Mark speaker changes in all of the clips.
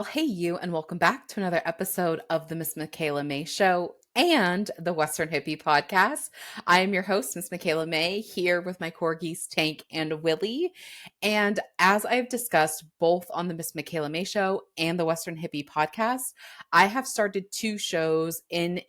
Speaker 1: Well, hey, you, and welcome back to another episode of the Miss Michaela Mae Show and the Western Hippie Podcast. I am your host, Miss Michaela Mae, here with my corgis, Tank and Willie. And as I've discussed both on the Miss Michaela Mae Show and the Western Hippie Podcast, I have started two shows in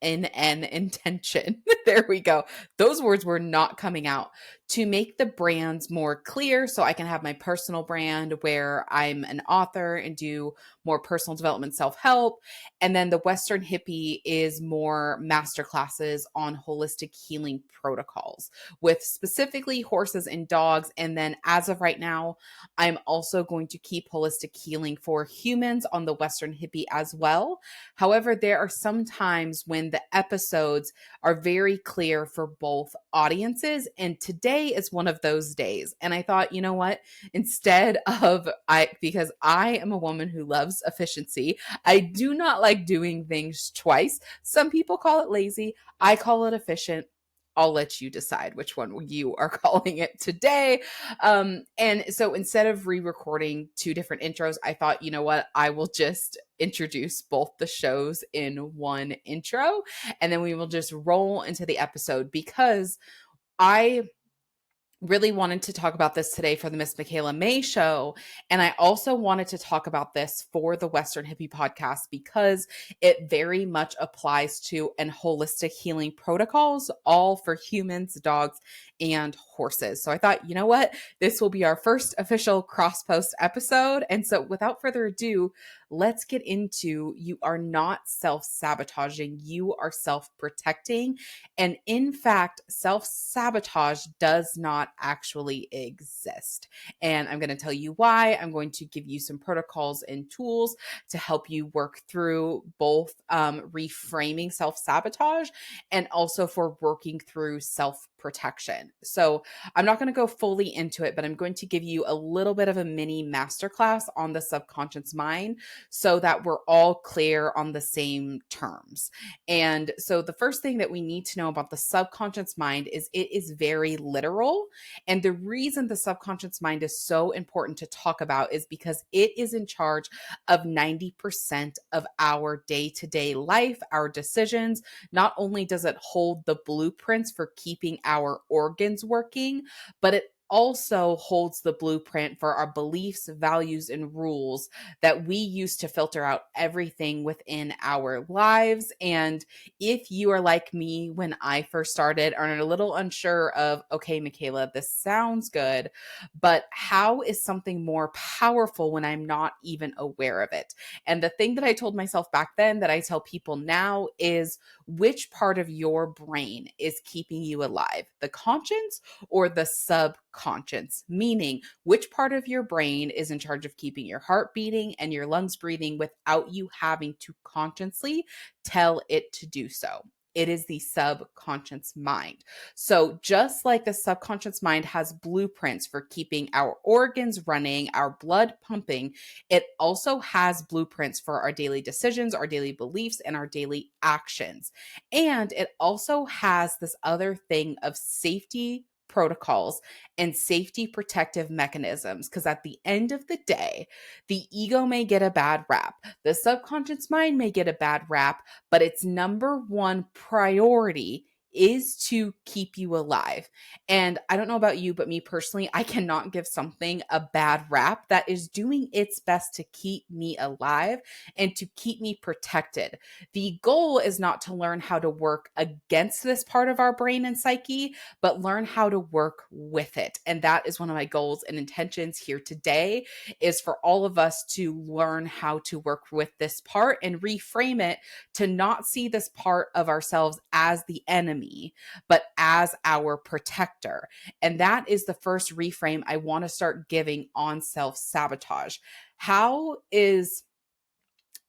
Speaker 1: an intention. There we go. Those words were not coming out to make the brands more clear so I can have my personal brand where I'm an author and do more personal development, self-help. And then the Western Hippie is more masterclasses on holistic healing protocols with specifically horses and dogs. And then as of right now, I'm also going to keep holistic healing for humans on the Western Hippie as well. However, there are some times when the episodes are very clear for both audiences. And today is one of those days. And I thought, you know what? Instead of because I am a woman who loves efficiency, I do not like doing things twice. Some people call it lazy. I call it efficient. I'll let you decide which one you are calling it today. And so instead of re recording two different intros, I thought, you know what? I will just introduce both the shows in one intro and then we will just roll into the episode because I really wanted to talk about this today for the Miss Michaela Mae show. And I also wanted to talk about this for the Western Hippie podcast because it very much applies to an holistic healing protocols, all for humans, dogs, and horses. So I thought, you know what? This will be our first official cross post episode. And so without further ado, let's get into you are not self sabotaging, you are self protecting. And in fact, self sabotage does not actually exist. And I'm going to tell you why. I'm going to give you some protocols and tools to help you work through both reframing self sabotage and also for working through self protection. So I'm not going to go fully into it, but I'm going to give you a little bit of a mini masterclass on the subconscious mind so that we're all clear on the same terms. And so the first thing that we need to know about the subconscious mind is it is very literal. And the reason the subconscious mind is so important to talk about is because it is in charge of 90% of our day to day life, our decisions. Not only does it hold the blueprints for keeping our organs working, but it also holds the blueprint for our beliefs, values, and rules that we use to filter out everything within our lives. And if you are like me when I first started, are a little unsure of, okay, Michaela, this sounds good, but how is something more powerful when I'm not even aware of it? And the thing that I told myself back then that I tell people now is which part of your brain is keeping you alive, the conscious or the subconscious? Meaning, which part of your brain is in charge of keeping your heart beating and your lungs breathing without you having to consciously tell it to do so? It is the subconscious mind. So, just like the subconscious mind has blueprints for keeping our organs running, our blood pumping, it also has blueprints for our daily decisions, our daily beliefs, and our daily actions. And it also has this other thing of safety protocols and safety protective mechanisms. Because at the end of the day, the ego may get a bad rap, the subconscious mind may get a bad rap, but its number one priority is to keep you alive. And I don't know about you, but me personally, I cannot give something a bad rap that is doing its best to keep me alive and to keep me protected. The goal is not to learn how to work against this part of our brain and psyche, but learn how to work with it. And that is one of my goals and intentions here today is for all of us to learn how to work with this part and reframe it to not see this part of ourselves as the enemy, but as our protector. And that is the first reframe I want to start giving on self sabotage. How is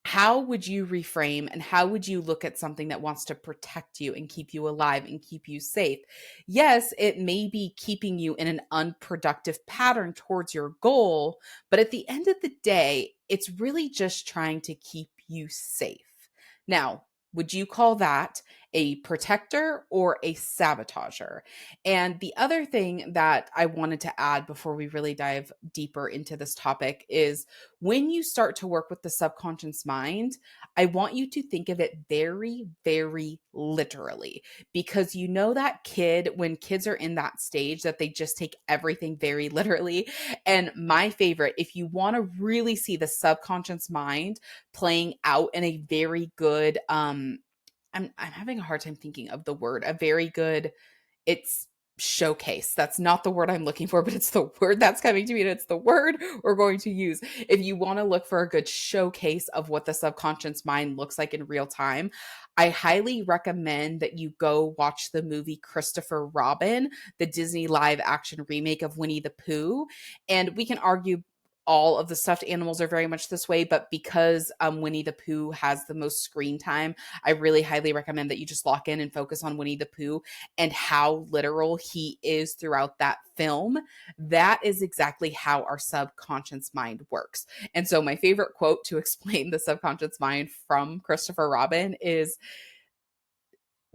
Speaker 1: how would you reframe and how would you look at something that wants to protect you and keep you alive and keep you safe? Yes, it may be keeping you in an unproductive pattern towards your goal, but at the end of the day, it's really just trying to keep you safe. Now, would you call that a protector or a sabotager. And the other thing that I wanted to add before we really dive deeper into this topic is when you start to work with the subconscious mind, I want you to think of it very, very literally, because you know that kid, when kids are in that stage, that they just take everything very literally. And my favorite, if you want to really see the subconscious mind playing out in a very good, I'm having a hard time thinking of the word, a very good, it's showcase. That's not the word I'm looking for, but it's the word that's coming to me, and it's the word we're going to use. If you want to look for a good showcase of what the subconscious mind looks like in real time, I highly recommend that you go watch the movie Christopher Robin, the Disney live action remake of Winnie the Pooh. And we can argue all of the stuffed animals are very much this way, but because Winnie the Pooh has the most screen time, I really highly recommend that you just lock in and focus on Winnie the Pooh and how literal he is throughout that film. That is exactly how our subconscious mind works. And so, my favorite quote to explain the subconscious mind from Christopher Robin is,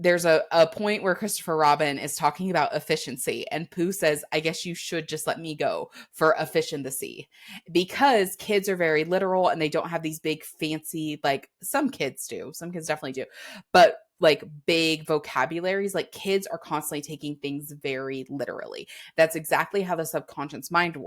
Speaker 1: there's a point where Christopher Robin is talking about efficiency, and Pooh says, I guess you should just let me go for efficiency. Because kids are very literal and they don't have these big fancy, like some kids do, some kids definitely do, but like big vocabularies, like kids are constantly taking things very literally. That's exactly how the subconscious mind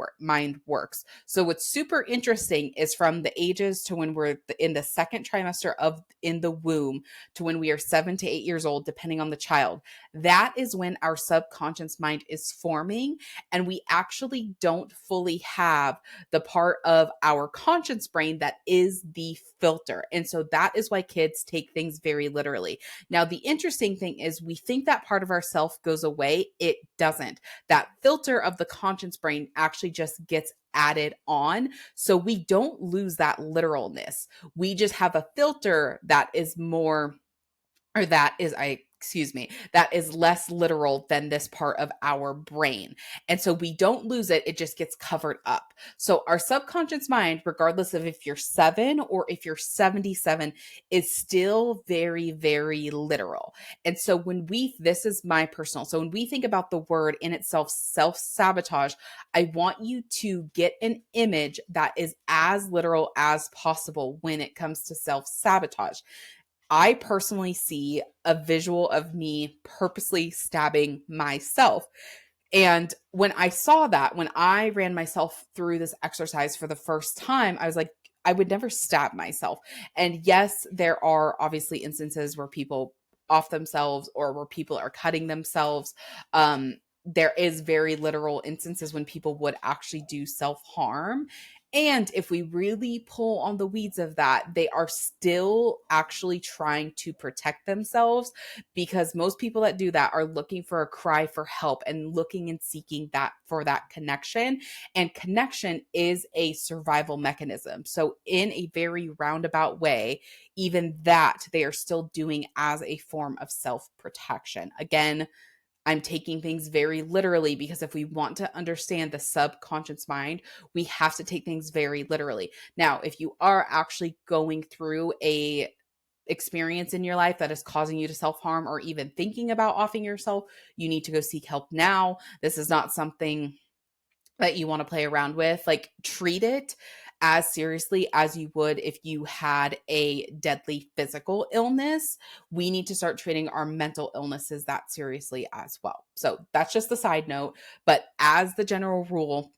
Speaker 1: works. So what's super interesting is from the ages to when we're in the second trimester of in the womb to when we are 7 to 8 years old, depending on the child, that is when our subconscious mind is forming. And we actually don't fully have the part of our conscious brain that is the filter. And so that is why kids take things very literally. Now, the interesting thing is we think that part of ourself goes away. It doesn't. That filter of the conscious brain actually just gets added on. So we don't lose that literalness. We just have a filter that is more, or that is, that is less literal than this part of our brain. And so we don't lose it, it just gets covered up. So our subconscious mind, regardless of if you're 7 or if you're 77, is still very, very literal. And so this is my personal, so when we think about the word in itself, self-sabotage, I want you to get an image that is as literal as possible when it comes to self-sabotage. I personally see a visual of me purposely stabbing myself. And when I saw that, when I ran myself through this exercise for the first time, I was like, I would never stab myself. And yes, there are obviously instances where people off themselves or where people are cutting themselves. There is very literal instances when people would actually do self-harm. And if we really pull on the weeds of that, they are still actually trying to protect themselves, because most people that do that are looking for a cry for help and looking and seeking that for that connection. And connection is a survival mechanism. So in a very roundabout way, even that they are still doing as a form of self-protection. Again, I'm taking things very literally because if we want to understand the subconscious mind, we have to take things very literally. Now, if you are actually going through a experience in your life that is causing you to self-harm or even thinking about offing yourself, you need to go seek help now. This is not something that you want to play around with. Like, treat it as seriously as you would if you had a deadly physical illness. We need to start treating our mental illnesses that seriously as well. So that's just the side note. But as the general rule,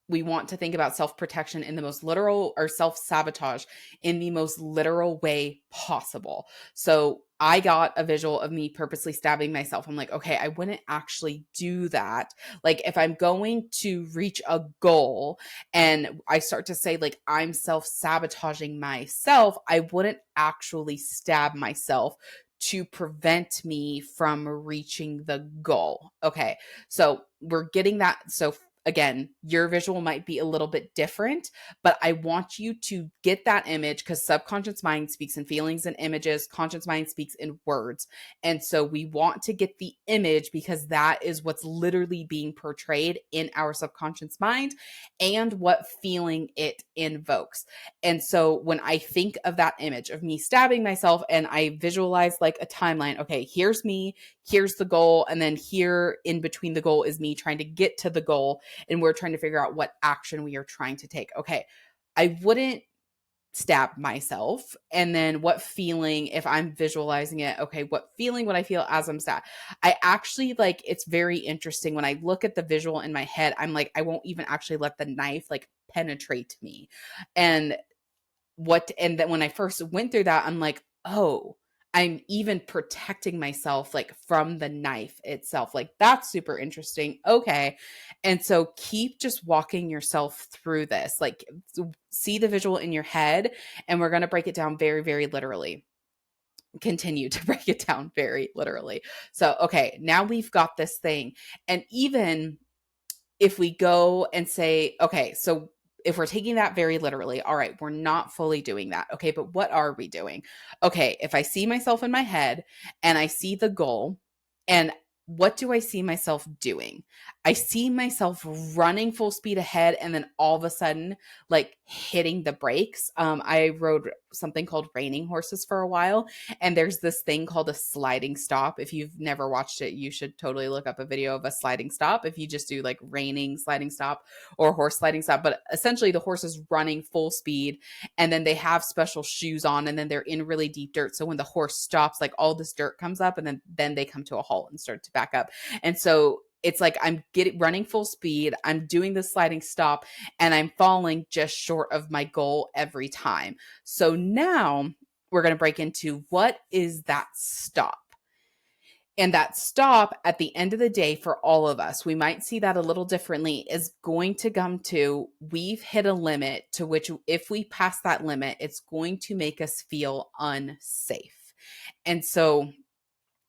Speaker 1: we want to think about self-protection in the most literal, or self-sabotage in the most literal way possible. So I got a visual of me purposely stabbing myself. I'm like, okay, I wouldn't actually do that. Like, if I'm going to reach a goal and I start to say, like, I'm self-sabotaging myself, I wouldn't actually stab myself to prevent me from reaching the goal. Okay. So we're getting that. So again, your visual might be a little bit different, but I want you to get that image because subconscious mind speaks in feelings and images, conscious mind speaks in words. And so we want to get the image because that is what's literally being portrayed in our subconscious mind and what feeling it invokes. And so when I think of that image of me stabbing myself and I visualize like a timeline, okay, here's me, here's the goal, and then here in between the goal is me trying to get to the goal, and we're trying to figure out what action we are trying to take. Okay, I wouldn't stab myself. And then what feeling, if I'm visualizing it, okay, what feeling would I feel as I'm stabbed? I actually like, it's very interesting when I look at the visual in my head, I'm like, I won't even actually let the knife like penetrate me. And and then when I first went through that, I'm like, oh, I'm even protecting myself like from the knife itself. Like that's super interesting. Okay. And so keep just walking yourself through this. Like see the visual in your head, and we're going to break it down very, very literally. Continue to break it down very literally. So, okay, now we've got this thing. And even if we go and say, okay, so if we're taking that very literally, all right, we're not fully doing that. Okay, but what are we doing? Okay, if I see myself in my head and I see the goal, and what do I see myself doing? I see myself running full speed ahead and then all of a sudden like hitting the brakes. I rode something called reining horses for a while, and there's this thing called a sliding stop. If you've never watched it, you should totally look up a video of a sliding stop. If you just do like reining sliding stop or horse sliding stop, but essentially the horse is running full speed and then they have special shoes on and then they're in really deep dirt. So when the horse stops, like all this dirt comes up and then they come to a halt and start to back up. And so it's like I'm running full speed, I'm doing the sliding stop, and I'm falling just short of my goal every time. So now we're going to break into what is that stop? And that stop at the end of the day for all of us, we might see that a little differently, is going to come to we've hit a limit to which if we pass that limit, it's going to make us feel unsafe. And so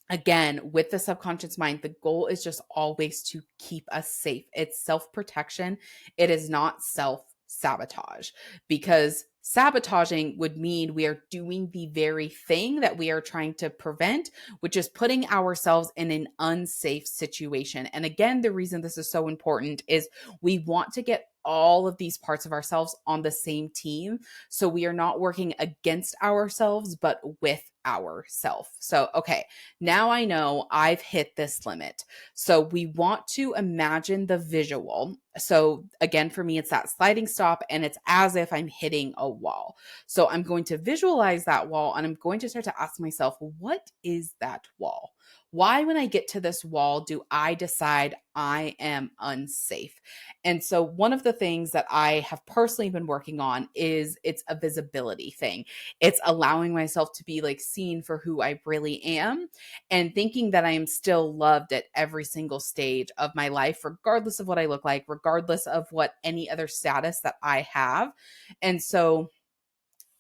Speaker 1: again, with the subconscious mind, the goal is just always to keep us safe. It's self-protection. It is not self-sabotage, because sabotaging would mean we are doing the very thing that we are trying to prevent, which is putting ourselves in an unsafe situation. And again, the reason this is so important is we want to get all of these parts of ourselves on the same team. So we are not working against ourselves, but with ourselves. So, okay, now I know I've hit this limit. So we want to imagine the visual. So again, for me, it's that sliding stop and it's as if I'm hitting a wall. So I'm going to visualize that wall and I'm going to start to ask myself, what is that wall? Why, when I get to this wall, do I decide I am unsafe? And so one of the things that I have personally been working on is it's a visibility thing. It's allowing myself to be like seen for who I really am and thinking that I am still loved at every single stage of my life, regardless of what I look like, regardless of what any other status that I have. And so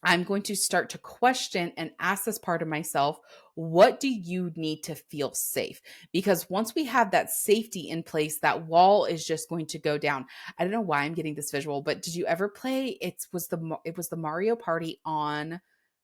Speaker 1: I'm going to start to question and ask this part of myself, what do you need to feel safe? Because once we have that safety in place, that wall is just going to go down. I don't know why I'm getting this visual, but did you ever play? It was the Mario Party on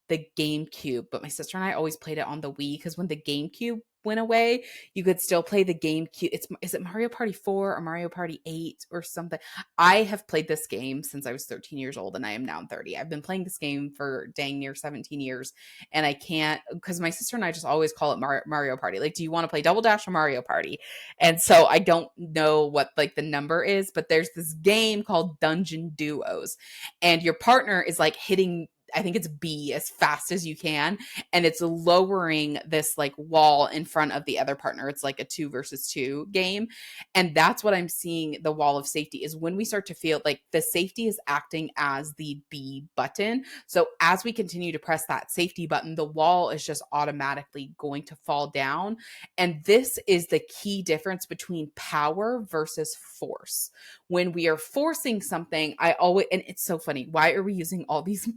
Speaker 1: the GameCube, but my sister and I always played it on the Wii because when the GameCube went away, you could still play the GameCube. Is it Mario Party 4 or Mario Party 8 or something? I have played this game since I was 13 years old and I am now 30. I've been playing this game for dang near 17 years and I can't, because my sister and I just always call it Mario Party. Like, do you want to play Double Dash or Mario Party? And so I don't know what like the number is, but there's this game called Dungeon Duos and your partner is like hitting, I think it's B, as fast as you can. And it's lowering this like wall in front of the other partner. It's like a 2 versus 2 game. And that's what I'm seeing the wall of safety is when we start to feel like the safety is acting as the B button. So as we continue to press that safety button, the wall is just automatically going to fall down. And this is the key difference between power versus force. When we are forcing something, and it's so funny. Why are we using all these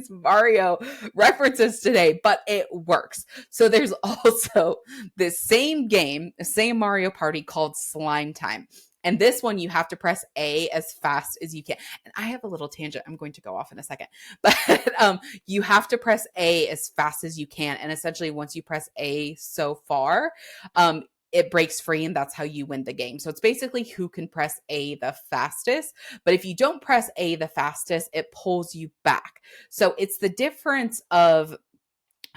Speaker 1: Mario references today? But it works. So there's also this same game, the same Mario Party called Slime Time. And this one, you have to press A as fast as you can. And I have a little tangent I'm going to go off in a second, but you have to press A as fast as you can. And essentially, once you press A so far, it breaks free, and that's how you win the game. So it's basically who can press A the fastest. But if you don't press A the fastest, it pulls you back. So it's the difference of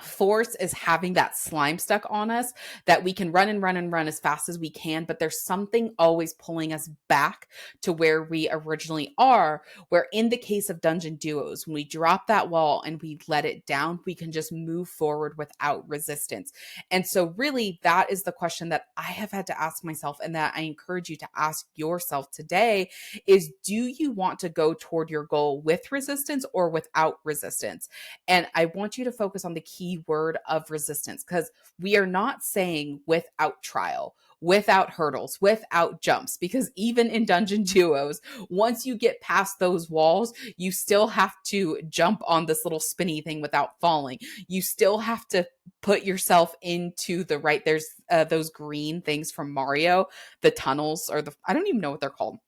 Speaker 1: force is having that slime stuck on us that we can run and run and run as fast as we can, but there's something always pulling us back to where we originally are. Where in the case of dungeon duos, when we drop that wall and we let it down, we can just move forward without resistance. And so really that is the question that I have had to ask myself, and that I encourage you to ask yourself today is, do you want to go toward your goal with resistance or without resistance? And I want you to focus on the key word of resistance, because we are not saying without trial, without hurdles, without jumps, because even in dungeon duos, once you get past those walls, you still have to jump on this little spinny thing without falling. You still have to put yourself into the right. There's those green things from Mario, the tunnels, or I don't even know what they're called.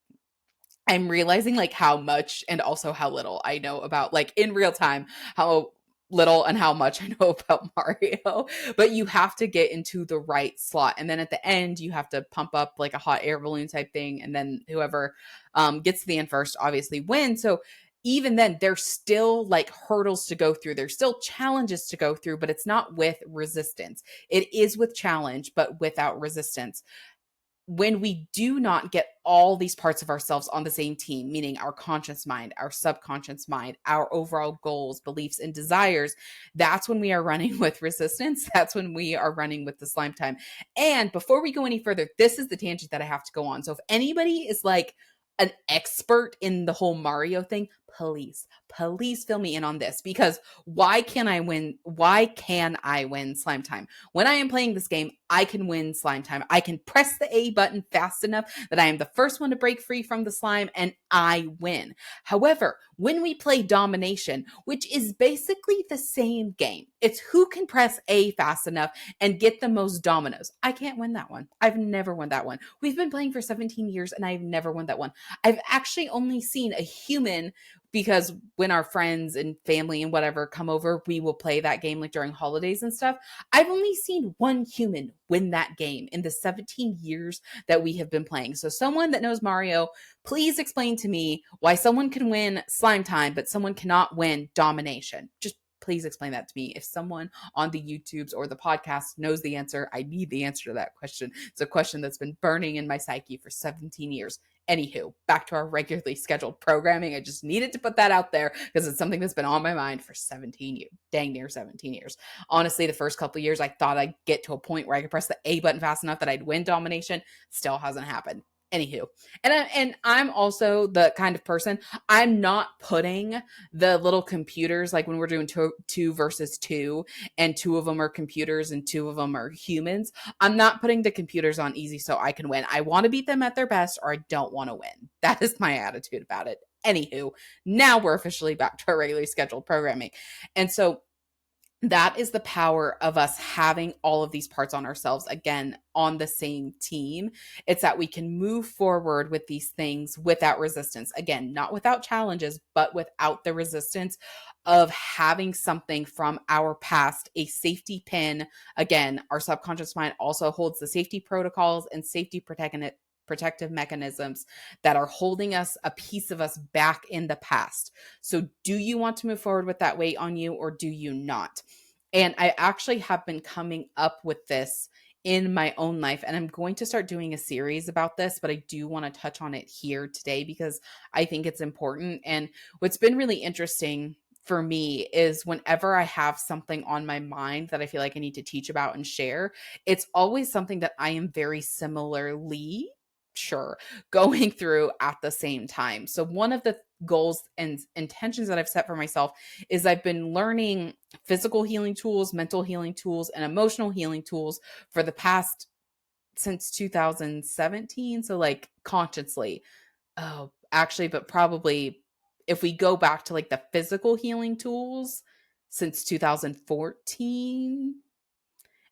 Speaker 1: I'm realizing like how much and also how little I know about, like in real time, how little and how much I know about Mario. But you have to get into the right slot. And then at the end, you have to pump up like a hot air balloon type thing. And then whoever gets to the end first obviously wins. So even then, there's still like hurdles to go through. There's still challenges to go through, but it's not with resistance. It is with challenge, but without resistance. When we do not get all these parts of ourselves on the same team, meaning our conscious mind, our subconscious mind, our overall goals, beliefs, and desires, that's when we are running with resistance. That's when we are running with the slime time. And before we go any further, this is the tangent that I have to go on. So if anybody is like an expert in the whole Mario thing, please fill me in on this, because why can I win? Why can I win slime time? When I am playing this game, I can win slime time. I can press the A button fast enough that I am the first one to break free from the slime and I win. However, when we play domination, which is basically the same game, it's who can press A fast enough and get the most dominoes. I can't win that one. I've never won that one. We've been playing for 17 years and I've never won that one. I've actually only seen a human, because when our friends and family and whatever come over, we will play that game like during holidays and stuff. I've only seen one human win that game in the 17 years that we have been playing. So someone that knows Mario, please explain to me why someone can win slime time, but someone cannot win domination. Just please explain that to me. If someone on the YouTubes or the podcast knows the answer, I need the answer to that question. It's a question that's been burning in my psyche for 17 years. Anywho, back to our regularly scheduled programming. I just needed to put that out there because it's something that's been on my mind for 17 years, dang near 17 years. Honestly, the first couple of years, I thought I'd get to a point where I could press the A button fast enough that I'd win domination. Still hasn't happened. Anywho, and I'm also the kind of person, I'm not putting the little computers, like when we're doing two versus two, and two of them are computers and two of them are humans. I'm not putting the computers on easy so I can win. I want to beat them at their best, or I don't want to win. That is my attitude about it. Anywho, now we're officially back to our regularly scheduled programming. And so that is the power of us having all of these parts on ourselves again on the same team. It's that we can move forward with these things without resistance. Again, not without challenges, but without the resistance of having something from our past, a safety pin. Again, our subconscious mind also holds the safety protocols and safety protective mechanisms that are holding us, a piece of us back in the past. So do you want to move forward with that weight on you, or do you not? And I actually have been coming up with this in my own life, and I'm going to start doing a series about this, but I do want to touch on it here today because I think it's important. And what's been really interesting for me is whenever I have something on my mind that I feel like I need to teach about and share, it's always something that I am very similarly going through at the same time. So one of the goals and intentions that I've set for myself is I've been learning physical healing tools, mental healing tools, and emotional healing tools for the past since 2017. So like consciously. Oh, actually, but probably if we go back to like the physical healing tools since 2014.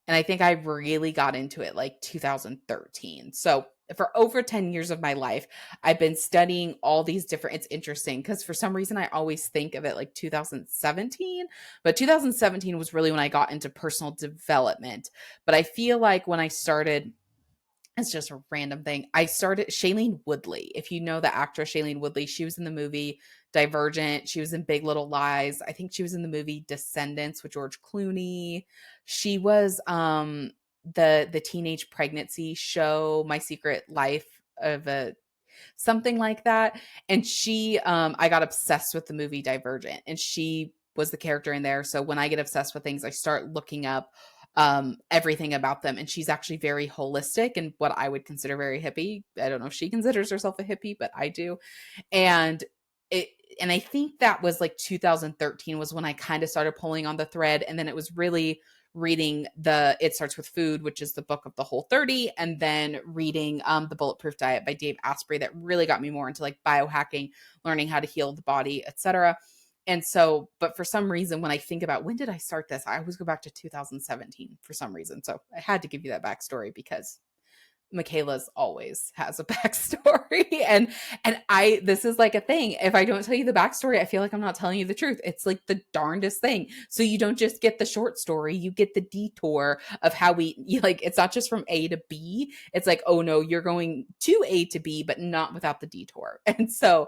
Speaker 1: And I think I really got into it like 2013. So for over 10 years of my life, I've been studying all these different, it's interesting because for some reason I always think of it like 2017, but 2017 was really when I got into personal development. But I feel like when I started, it's just a random thing. I started Shailene Woodley. If you know the actress Shailene Woodley, she was in the movie Divergent. She was in Big Little Lies. I think she was in the movie Descendants with George Clooney. She was the teenage pregnancy show, My Secret Life of a something like that. And she I got obsessed with the movie Divergent, and she was the character in there. So when I get obsessed with things, I start looking up everything about them. And she's actually very holistic and what I would consider very hippie. I don't know if she considers herself a hippie, but I do. And it and I think that was like 2013 was when I kind of started pulling on the thread. And then it was really reading the It Starts With Food, which is the book of the Whole 30, and then reading the Bulletproof Diet by Dave Asprey that really got me more into like biohacking, learning how to heal the body, etc. And so, but for some reason, when I think about when did I start this, I always go back to 2017 for some reason. So I had to give you that backstory because Michaela's always has a backstory. And I this is like a thing. If I don't tell you the backstory, I feel like I'm not telling you the truth. It's like the darndest thing. So you don't just get the short story, you get the detour of how like it's not just from A to B. It's like, oh no, you're going to A to B, but not without the detour. And so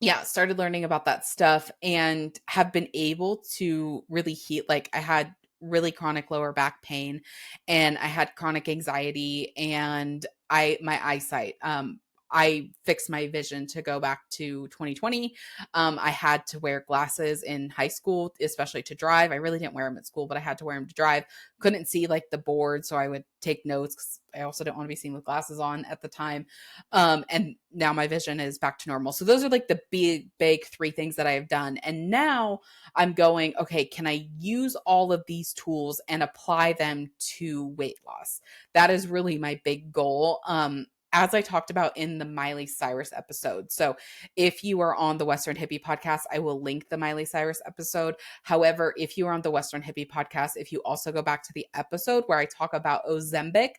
Speaker 1: yeah, started learning about that stuff and have been able to really heal. Like I had really chronic lower back pain and I had chronic anxiety and my eyesight. I fixed my vision to go back to 2020. I had to wear glasses in high school, especially to drive. I really didn't wear them at school, but I had to wear them to drive. Couldn't see like the board, so I would take notes because I also didn't want to be seen with glasses on at the time. And now my vision is back to normal. So those are like the big three things that I have done. And now I'm going, okay, can I use all of these tools and apply them to weight loss? That is really my big goal. As I talked about in the Miley Cyrus episode. So if you are on the Western Hippie podcast, I will link the Miley Cyrus episode. However, if you are on the Western Hippie podcast, if you also go back to the episode where I talk about Ozempic,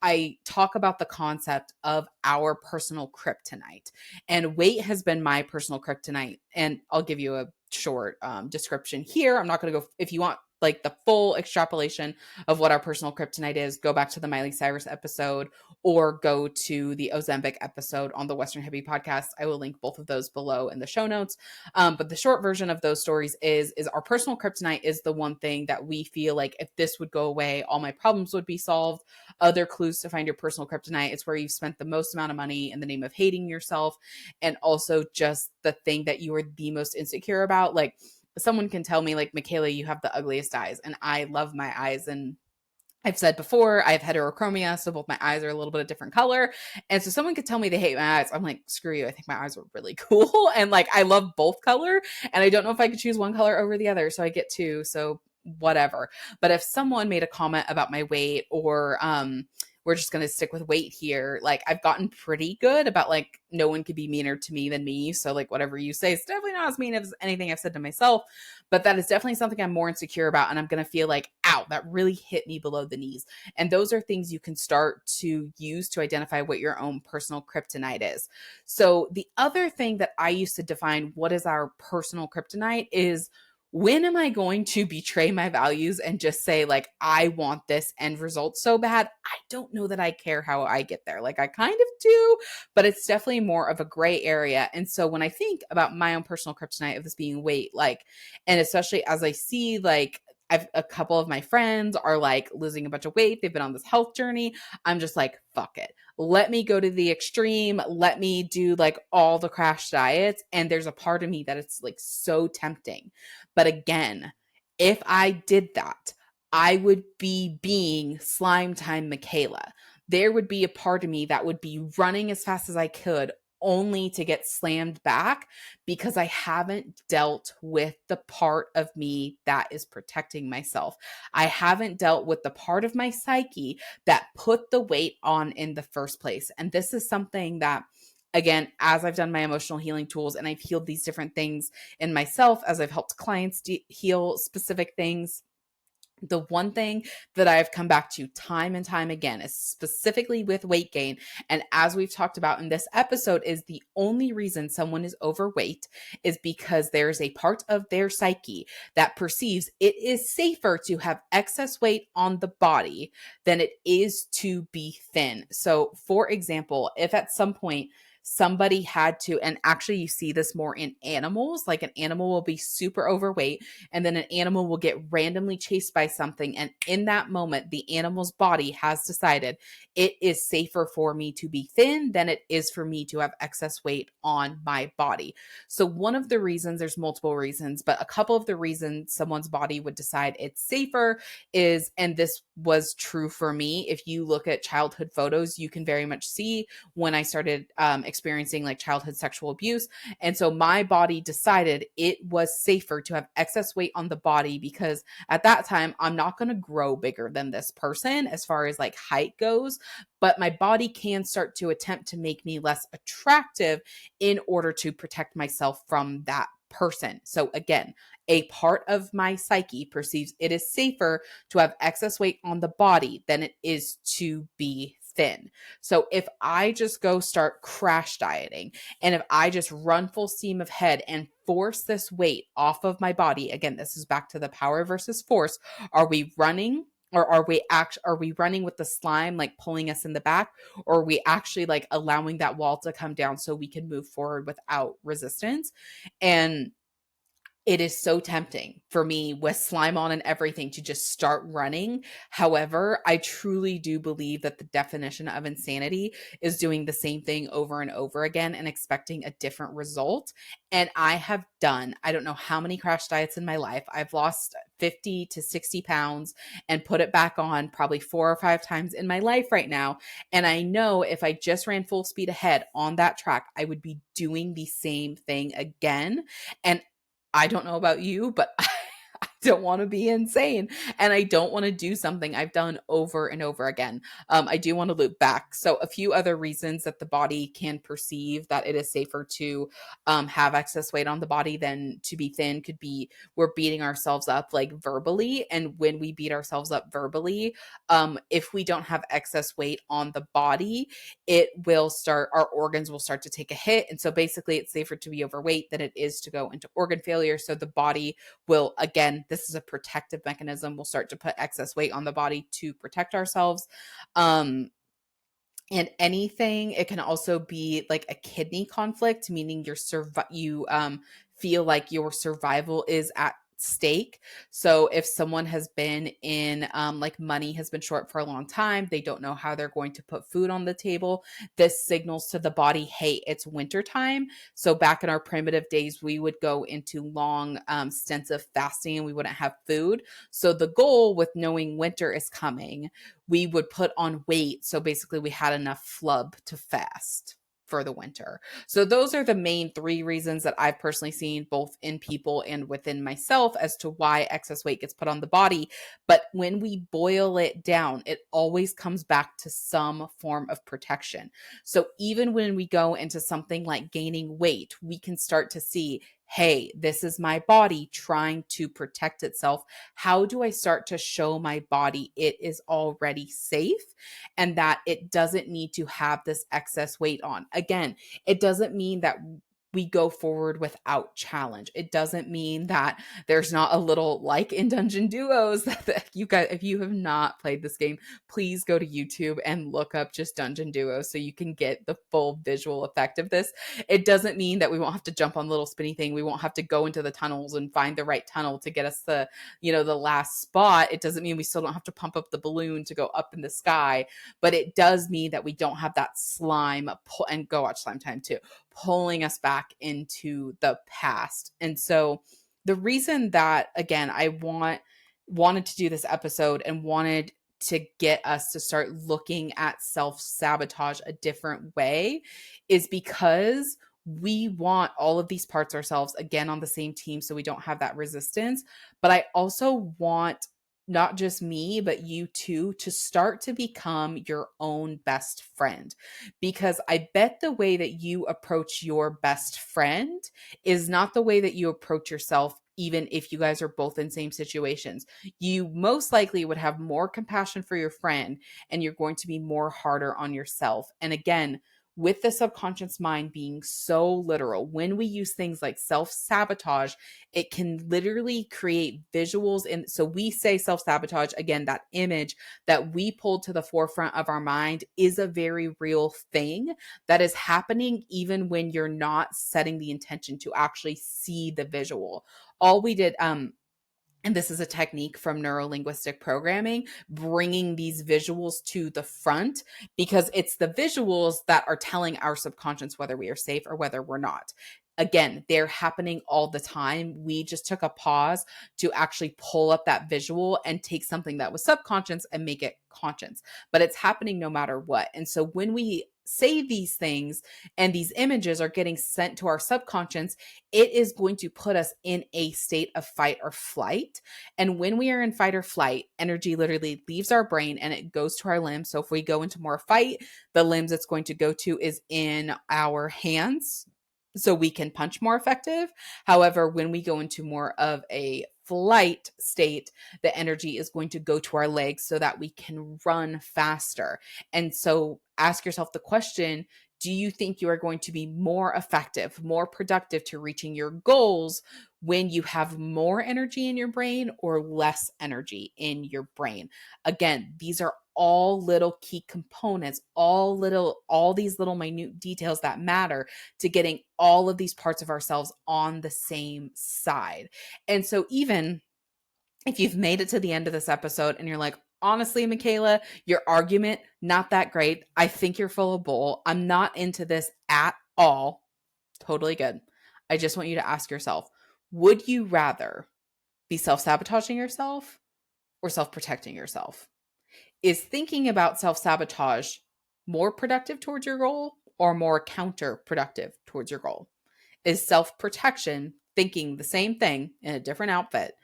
Speaker 1: I talk about the concept of our personal kryptonite. And weight has been my personal kryptonite. And I'll give you a short description here. I'm not going to go, if you want like the full extrapolation of what our personal kryptonite is, go back to the Miley Cyrus episode or go to the Ozempic episode on the Western Hippie podcast. I will link both of those below in the show notes. But the short version of those stories is our personal kryptonite is the one thing that we feel like if this would go away, all my problems would be solved. Other clues to find your personal kryptonite, it's where you've spent the most amount of money in the name of hating yourself, and also just the thing that you are the most insecure about. Like someone can tell me like, Michaela, you have the ugliest eyes, and I love my eyes. And I've said before, I have heterochromia, so both my eyes are a little bit of different color. And so someone could tell me they hate my eyes. I'm like, screw you. I think my eyes are really cool. And like, I love both color. And I don't know if I could choose one color over the other. So I get two. So whatever. But if someone made a comment about my weight or, we're just going to stick with weight here. Like I've gotten pretty good about like, no one could be meaner to me than me. So like whatever you say, it's definitely not as mean as anything I've said to myself, but that is definitely something I'm more insecure about. And I'm going to feel like, ow, that really hit me below the knees. And those are things you can start to use to identify what your own personal kryptonite is. So the other thing that I used to define what is our personal kryptonite is, when am I going to betray my values and just say like, I want this end result so bad? I don't know that I care how I get there. Like I kind of do, but it's definitely more of a gray area. And so when I think about my own personal kryptonite of this being weight, like, and especially as I see like, a couple of my friends are like losing a bunch of weight. They've been on this health journey. I'm just like, fuck it. Let me go to the extreme. Let me do like all the crash diets. And there's a part of me that it's like so tempting. But again, if I did that, I would be being slime time Michaela. There would be a part of me that would be running as fast as I could only to get slammed back because I haven't dealt with the part of me that is protecting myself. I haven't dealt with the part of my psyche that put the weight on in the first place. And this is something that, again, as I've done my emotional healing tools and I've healed these different things in myself, as I've helped clients heal specific things, The one thing that I've come back to time and time again is specifically with weight gain. And as we've talked about in this episode, is the only reason someone is overweight is because there's a part of their psyche that perceives it is safer to have excess weight on the body than it is to be thin. So, for example, if at some point somebody had to, and actually you see this more in animals, like an animal will be super overweight and then an animal will get randomly chased by something. And in that moment, the animal's body has decided it is safer for me to be thin than it is for me to have excess weight on my body. So, one of the reasons, there's multiple reasons, but a couple of the reasons someone's body would decide it's safer is, and this was true for me, if you look at childhood photos, you can very much see when I started experiencing like childhood sexual abuse. And so my body decided it was safer to have excess weight on the body because at that time, I'm not going to grow bigger than this person as far as like height goes, but my body can start to attempt to make me less attractive in order to protect myself from that person. So again, a part of my psyche perceives it is safer to have excess weight on the body than it is to be thin. So if I just go start crash dieting and if I just run full steam ahead and force this weight off of my body, again, this is back to the power versus force. Are we running? Or are we running with the slime like pulling us in the back, or are we actually like allowing that wall to come down so we can move forward without resistance? And it is so tempting for me with slime on and everything to just start running. However, I truly do believe that the definition of insanity is doing the same thing over and over again and expecting a different result. And I have done, I don't know how many crash diets in my life. I've lost 50 to 60 pounds and put it back on probably 4 or 5 times in my life right now. And I know if I just ran full speed ahead on that track, I would be doing the same thing again. And I don't know about you, but I don't want to be insane and I don't want to do something I've done over and over again. I do want to loop back. So, a few other reasons that the body can perceive that it is safer to have excess weight on the body than to be thin could be we're beating ourselves up like verbally. And when we beat ourselves up verbally, if we don't have excess weight on the body, our organs will start to take a hit. And so basically, it's safer to be overweight than it is to go into organ failure. So the body will, again, this is a protective mechanism, will start to put excess weight on the body to protect ourselves. Um, and anything, it can also be like a kidney conflict, meaning you feel like your survival is at stake. So if someone has been in like money has been short for a long time, they don't know how they're going to put food on the table. This signals to the body, hey, it's winter time. So back in our primitive days, we would go into long stints of fasting and we wouldn't have food. So the goal with knowing winter is coming, we would put on weight. So basically, we had enough flub to fast for the winter. So those are the main three reasons that I've personally seen both in people and within myself as to why excess weight gets put on the body. But when we boil it down, it always comes back to some form of protection. So even when we go into something like gaining weight, we can start to see, hey, this is my body trying to protect itself. How do I start to show my body it is already safe and that it doesn't need to have this excess weight on? Again, it doesn't mean that we go forward without challenge. It doesn't mean that there's not a little, like in Dungeon Duos, that you guys, if you have not played this game, please go to YouTube and look up just Dungeon Duos so you can get the full visual effect of this. It doesn't mean that we won't have to jump on the little spinny thing. We won't have to go into the tunnels and find the right tunnel to get us the last spot. It doesn't mean we still don't have to pump up the balloon to go up in the sky, but it does mean that we don't have that slime and go watch Slime Time too, pulling us back into the past. And so the reason that, again, wanted to do this episode and wanted to get us to start looking at self-sabotage a different way is because we want all of these parts ourselves again on the same team so we don't have that resistance. But I also want not just me, but you too, to start to become your own best friend. Because I bet the way that you approach your best friend is not the way that you approach yourself, even if you guys are both in same situations. You most likely would have more compassion for your friend, and you're going to be more harder on yourself. And again, with the subconscious mind being so literal, when we use things like self sabotage, it can literally create visuals. And so we say self sabotage, again, that image that we pulled to the forefront of our mind is a very real thing that is happening even when you're not setting the intention to actually see the visual. All we did, and this is a technique from neuro-linguistic programming, bringing these visuals to the front, because it's the visuals that are telling our subconscious whether we are safe or whether we're not. Again, they're happening all the time. We just took a pause to actually pull up that visual and take something that was subconscious and make it conscious. But it's happening no matter what. And so when we say these things and these images are getting sent to our subconscious, it is going to put us in a state of fight or flight. And when we are in fight or flight, energy literally leaves our brain and it goes to our limbs. So if we go into more fight, the limbs it's going to go to is in our hands, so we can punch more effective. However, when we go into more of a flight state, the energy is going to go to our legs so that we can run faster. And so ask yourself the question, do you think you are going to be more effective, more productive to reaching your goals when you have more energy in your brain or less energy in your brain? Again, these are all little key components, all these little minute details that matter to getting all of these parts of ourselves on the same side. And so even if you've made it to the end of this episode and you're like, honestly, Michaela, your argument, not that great. I think you're full of bull. I'm not into this at all. Totally good. I just want you to ask yourself, would you rather be self-sabotaging yourself or self-protecting yourself? Is thinking about self-sabotage more productive towards your goal or more counterproductive towards your goal? Is self-protection, thinking the same thing in a different outfit,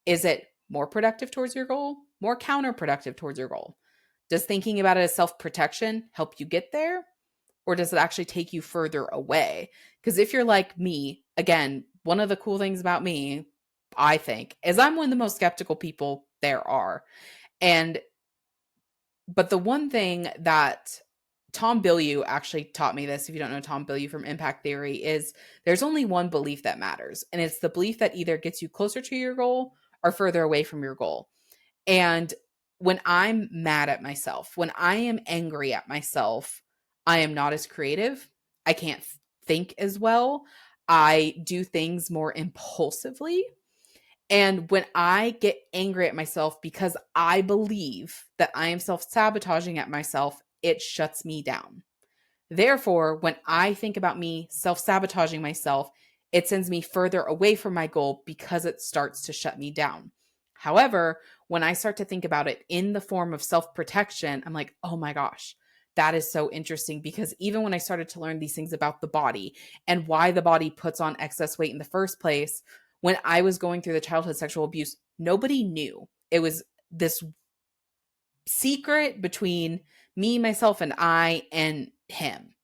Speaker 1: is it more productive towards your goal, more counterproductive towards your goal? Does thinking about it as self-protection help you get there, or does it actually take you further away? Because if you're like me, again, one of the cool things about me, I think, is I'm one of the most skeptical people there are. But the one thing that Tom Bilyeu actually taught me this, if you don't know Tom Bilyeu from Impact Theory, is there's only one belief that matters. And it's the belief that either gets you closer to your goal or further away from your goal. And when I'm mad at myself, when I am angry at myself, I am not as creative. I can't think as well. I do things more impulsively. And when I get angry at myself because I believe that I am self sabotaging at myself, it shuts me down. Therefore, when I think about me self sabotaging myself, it sends me further away from my goal because it starts to shut me down. However, when I start to think about it in the form of self protection, I'm like, oh my gosh, that is so interesting. Because even when I started to learn these things about the body and why the body puts on excess weight in the first place, when I was going through the childhood sexual abuse, nobody knew. It was this secret between me, myself, and I and him.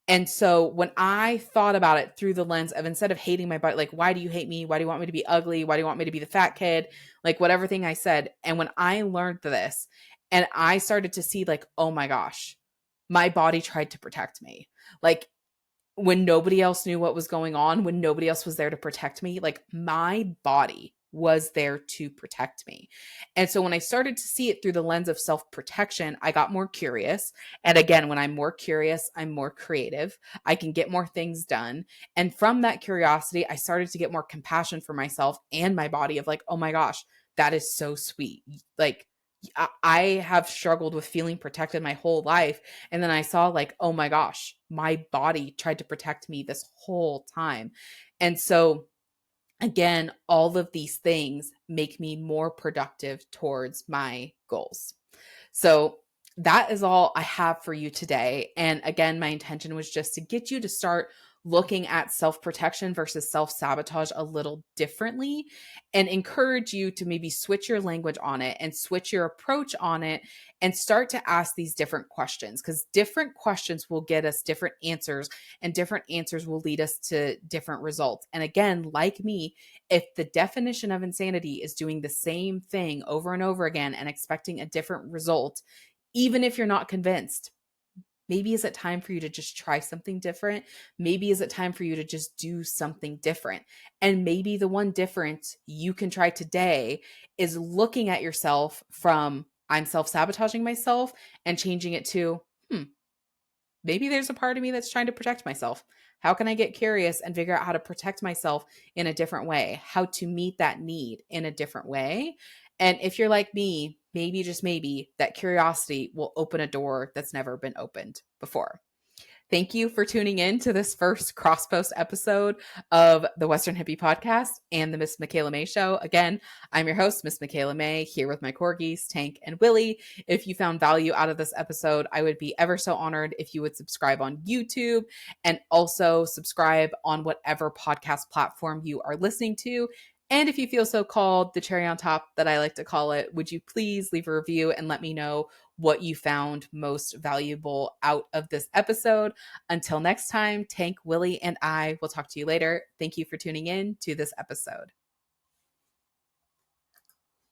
Speaker 1: And so when I thought about it through the lens of, instead of hating my body, like, why do you hate me? Why do you want me to be ugly? Why do you want me to be the fat kid? Like, whatever thing I said. And when I learned this and I started to see, like, oh my gosh, my body tried to protect me. Like, when nobody else knew what was going on, when nobody else was there to protect me, like, my body was there to protect me. And so when I started to see it through the lens of self-protection, I got more curious. And again, when I'm more curious, I'm more creative. I can get more things done. And from that curiosity, I started to get more compassion for myself and my body of like, oh my gosh, that is so sweet. Like, I have struggled with feeling protected my whole life. And then I saw, like, oh my gosh, my body tried to protect me this whole time. And so, again, all of these things make me more productive towards my goals. So, that is all I have for you today. And again, my intention was just to get you to start looking at self-protection versus self-sabotage a little differently, and encourage you to maybe switch your language on it and switch your approach on it and start to ask these different questions, because different questions will get us different answers, and different answers will lead us to different results. And again, like me, if the definition of insanity is doing the same thing over and over again and expecting a different result, even if you're not convinced, maybe is it time for you to just try something different? Maybe is it time for you to just do something different? And maybe the one difference you can try today is looking at yourself from I'm self-sabotaging myself and changing it to, maybe there's a part of me that's trying to protect myself. How can I get curious and figure out how to protect myself in a different way? How to meet that need in a different way? And if you're like me, maybe, just maybe, that curiosity will open a door that's never been opened before. Thank you for tuning in to this first cross post episode of the Western Hippie podcast and the Miss Michaela Mae show. Again, I'm your host, Miss Michaela Mae, here with my corgis, Tank and Willie. If you found value out of this episode, I would be ever so honored if you would subscribe on YouTube and also subscribe on whatever podcast platform you are listening to. And if you feel so called, the cherry on top that I like to call it, would you please leave a review and let me know what you found most valuable out of this episode. Until next time, Tank, Willie, and I will talk to you later. Thank you for tuning in to this episode.